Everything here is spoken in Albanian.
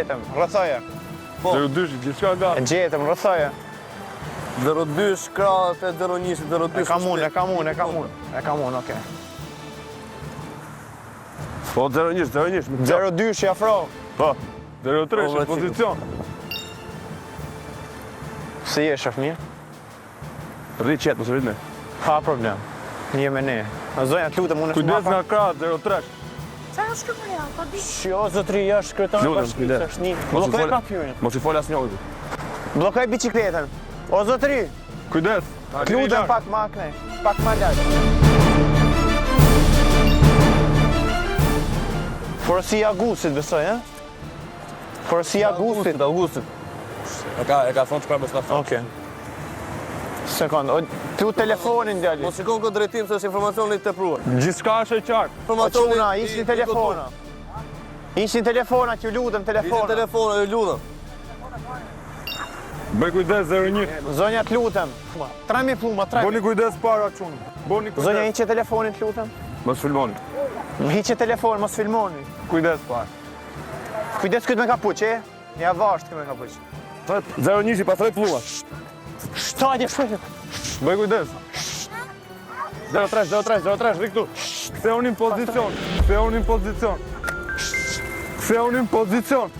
gjetëm, rrëthoje. 02, gjithçka E gati. gjetëm, rrëthoje. 02 shkrah 801 02. E kam unë, okej. Po 01, më 02 që afro. Po, 03 është pozicion. Si je, shef mirë? Rri qetë, mos e rritme. Pa problem. Një me ne. Në zonja të lutëm, unë është Kujdes nga krahët, 03. Sa është shkëmëria, pa di. Shjo, zotri, është kryetar Lutem, bashkisë, kujdes. është një. Mos u Blokoj fol- kampionin. Mos i fol asnjëri. Blokoj bicikletën. O zotri, Kujdes. të lutëm pak ma këne. Pak ma lartë. Porosia Augustit, besoj, e? Porosia Augustit. Augustit. E ka thonë çfarë mos ta thonë. Okej. Sekond, tu telefonin djali. Mos shikon këtë drejtim se është informacioni i tepruar. Gjithçka është e qartë. Po çuna, ishin telefona. Ishin telefona, që lutem Ishin telefona. telefona, ju lutem. Bëj kujdes 01. Zonja të lutem. 3000 pluma, 3000. Boni kujdes para çun. Boni kujdes. Zonja hiqe telefonin të lutem. Mos filmoni. Hiqe telefon, mos filmoni. Kujdes para. Kujdes këtë me kapuç, e? Ja vasht këtë me kapuç. 01 pas 3 pluma. Shtadje, shpejt. Bëj kujdes. 03, rri këtu. Ktheuni në pozicion. Ktheuni në pozicion.